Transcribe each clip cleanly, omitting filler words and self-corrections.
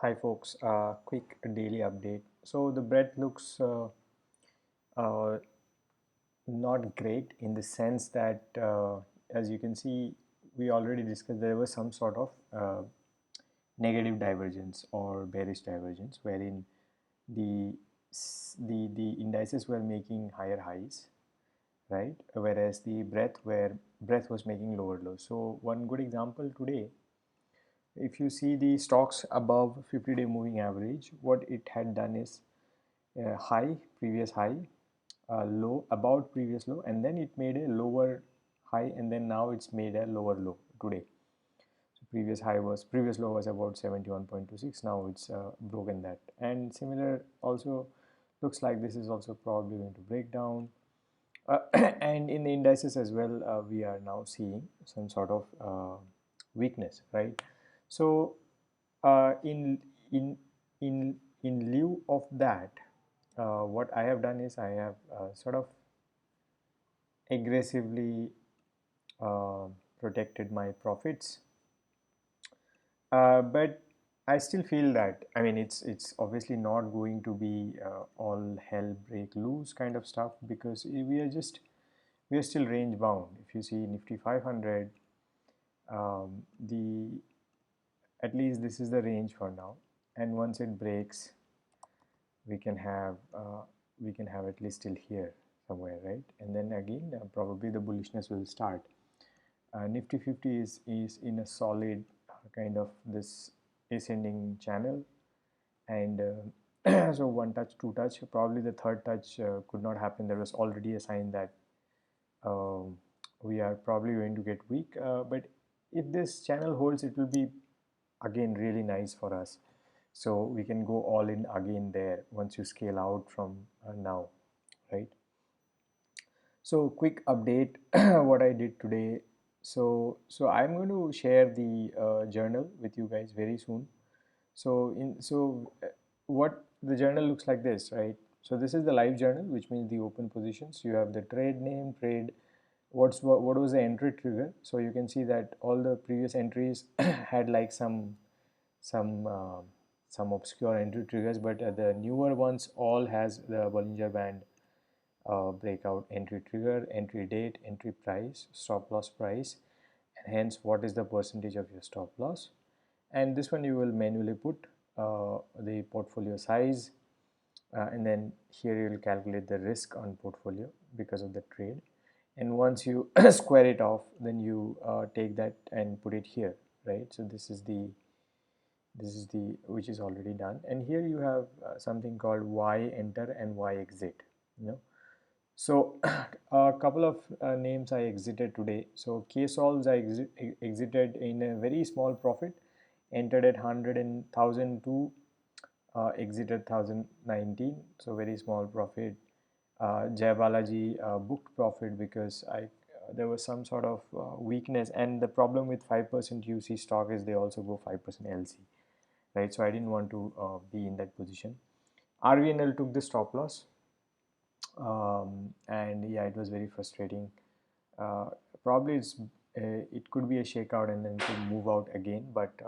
Hi folks, quick daily update. So the bread looks uh, not great in the sense that as you can see, we already discussed there was some sort of negative divergence or bearish divergence wherein the the indices were making higher highs, right? Whereas the breadth was making lower lows. So one good example today, if you see the stocks above 50-day moving average, what it had done is high, previous high, low, about previous low, and then it made a lower high, and then now it's made a lower low today. So previous low was about 71.26. Now it's broken that, and similar also looks like this is also probably going to break down. And in the indices as well, we are now seeing some sort of weakness, right? So in in in lieu of that, what I have done is I have sort of aggressively uh, protected my profits, but I still feel that, I mean, it's obviously not going to be all hell break loose kind of stuff, because we are still range bound. If you see Nifty 500, the at least this is the range for now, and once it breaks, we can have at least till here somewhere, right? And then again, probably the bullishness will start. Nifty 50 is in a solid kind of this ascending channel, and so one touch, two touch, probably the third touch could not happen. There was already a sign that um, we are probably going to get weak, but if this channel holds, it will be again really nice for us, so we can go all in again there once you scale out from now, right? So quick update what I did today. So I'm going to share the journal with you guys very soon. What the journal looks like this, right? So this is the live journal, which means the open positions. You have the trade name, trade, what was the entry trigger. So you can see that all the previous entries had like some uh, some obscure entry triggers, but the newer ones all has the Bollinger Band breakout entry trigger, entry date, entry price, stop loss price, and hence what is the percentage of your stop loss. And this one you will manually put the portfolio size, and then here you will calculate the risk on portfolio because of the trade. And once you square it off, then you take that and put it here, right? So this is the which is already done, and here you have something called y enter and y exit, you know. So a couple of names I exited today. So K-Solves I exited in a very small profit, entered at 100 and 1002, exited 1019, so very small profit. Jai Balaji booked profit because there was some sort of weakness, and the problem with 5% UC stock is they also go 5% LC, right? So I didn't want to be in that position. RVNL took the stop loss, and yeah, it was very frustrating. Uh, Probably it could be a shakeout and then to move out again, but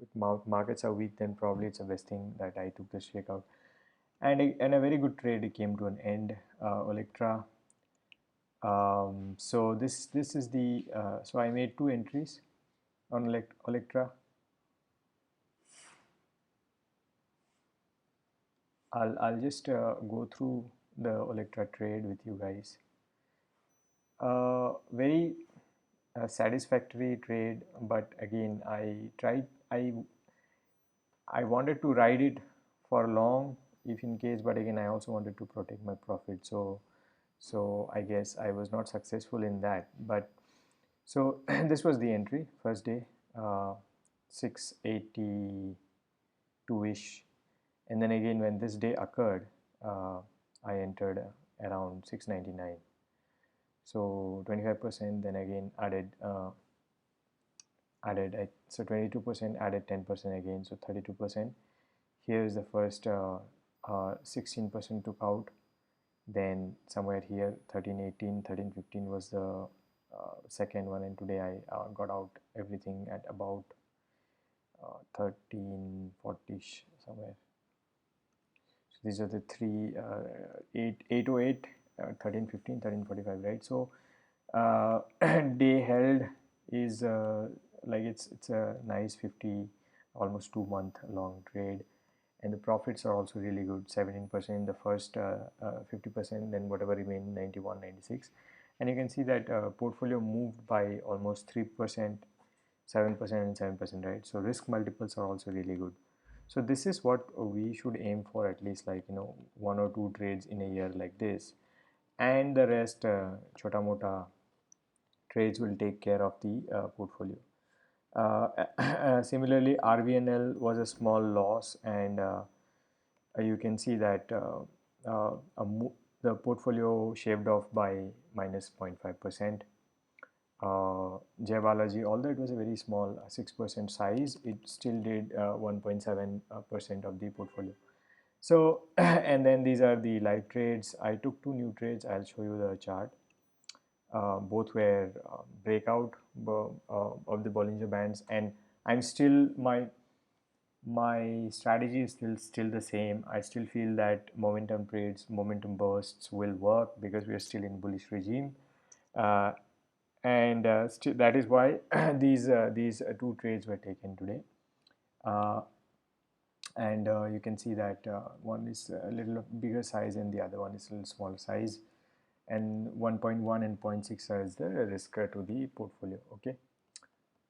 if markets are weak, then probably it's the best thing that I took the shakeout. And a very good trade came to an end. Electra. So this is the so I made two entries on Electra. I'll just go through the Electra trade with you guys. Very satisfactory trade, but again I wanted to ride it for long if in case, but again I also wanted to protect my profit. So I guess I was not successful in that. But so this was the entry first day, 682ish, and then again when this day occurred, I entered around 699. So 25%, then again added so 22% added 10% again, so 32%. Here is the first 16% took out, then somewhere here 1318, 1315 was the second one, and today I got out everything at about 1340 somewhere. So these are the three 808, 1315, 1345, right? So day held is like it's a nice 50, almost 2 month long trade, and the profits are also really good, 17% in the first 50%, then whatever remained 91, 96. And you can see that portfolio moved by almost 3%, 7% and 7%, right? So risk multiples are also really good. So this is what we should aim for, at least like one or two trades in a year like this, and the rest chota mota trades will take care of the portfolio. Similarly, RVNL was a small loss, and you can see that the portfolio shaved off by minus 0.5%. Jayabalaji, although it was a very small 6% size, it still did 1.7% of the portfolio. So, and then these are the live trades. I took two new trades. I'll show you the chart. Both were breakout of the Bollinger Bands, and I'm still my strategy is still the same. I still feel that momentum trades, momentum bursts will work because we are still in bullish regime, uh, and that is why these two trades were taken today. Uh, and you can see that one is a little bigger size and the other one is a little smaller size, and 1.1 and zero point 0.6 is the risk to the portfolio. Okay,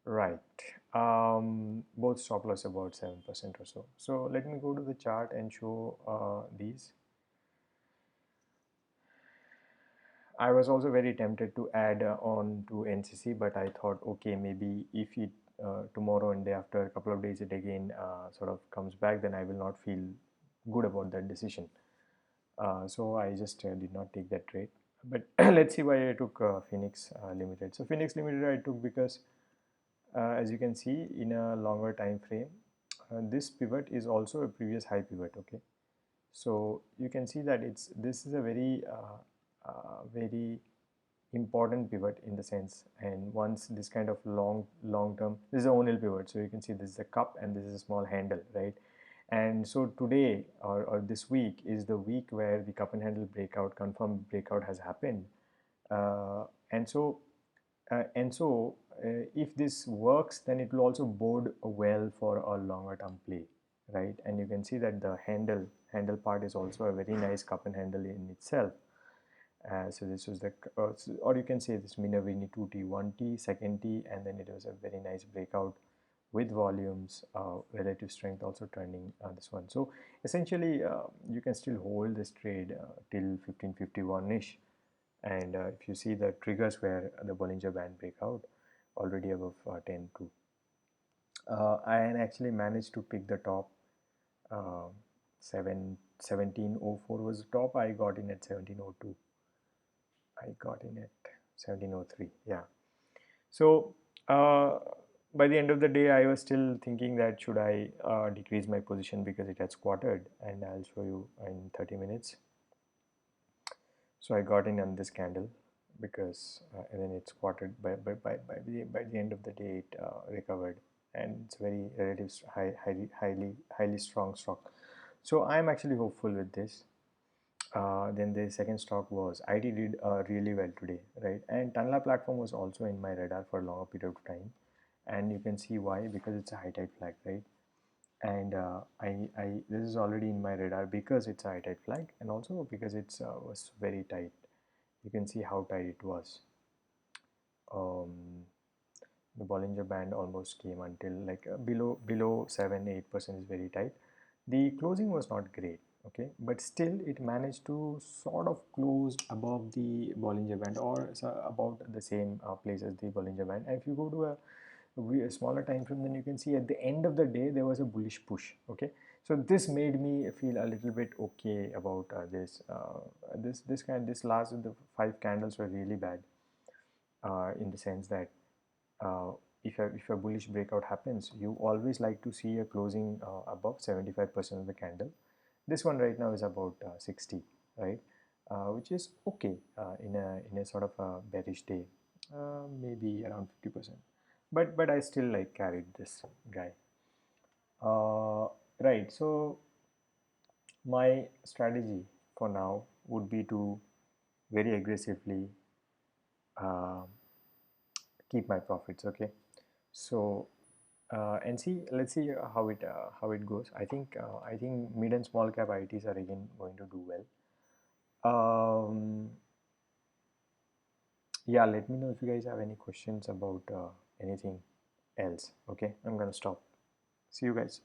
right. Both stop loss about 7% or so. So let me go to the chart and show these. I was also very tempted to add on to NCC, but I thought, okay, maybe if it tomorrow and day after a couple of days it again sort of comes back, then I will not feel good about that decision. So I just did not take that trade. But let's see why I took Phoenix Limited. So Phoenix Limited I took because, as you can see in a longer time frame, this pivot is also a previous high pivot. Okay, so you can see that this is a very important pivot in the sense, and once this kind of long term, this is a O'Neill pivot, so you can see this is a cup and this is a small handle, right? And so today or this week is the week where the cup and handle breakout, confirmed breakout has happened, uh, and so and so if this works, then it will also bode well for a longer term play, right? And you can see that the handle part is also a very nice cup and handle in itself. So this was the or you can say this Minervini 2T, 1T, second T, and then it was a very nice breakout with volumes, relative strength also turning this one. So essentially you can still hold this trade till 1551-ish, and if you see the triggers where the Bollinger Band breakout already above 10 2. I actually managed to pick the top. 1704 was the top. I got in at 1702. I got in at 1703. Yeah. So by the end of the day, I was still thinking that should I decrease my position because it had squatted, and I'll show you in 30 minutes. So I got in on this candle because and then it squatted. By the end of the day, it recovered, and it's very relative highly strong stock. So I'm actually hopeful with this. Then the second stock was IT did really well today, right? And Tanla platform was also in my radar for a longer period of time, and you can see why, because it's a high tide flag, right? And I this is already in my radar because it's a high tide flag, and also because it's was very tight. You can see how tight it was. Um, the Bollinger Band almost came until like below 7-8% is very tight. The closing was not great, okay, but still it managed to sort of close above the Bollinger Band, or about the same place as the Bollinger Band. And if you go to a smaller time frame, then you can see at the end of the day there was a bullish push. Okay, so this made me feel a little bit okay about this last of the 5 candles were really bad, in the sense that uh, if a bullish breakout happens, you always like to see a closing above 75% of the candle. This one right now is about 60, right? Which is okay in a sort of a bearish day, maybe around 50%. But I still like carried this guy. uh, right, so my strategy for now would be to very aggressively uh, keep my profits. Okay, so and see, let's see how it goes. I think mid and small cap ITs are again going to do well. Yeah, let me know if you guys have any questions about anything else. Okay, I'm gonna stop. See you guys.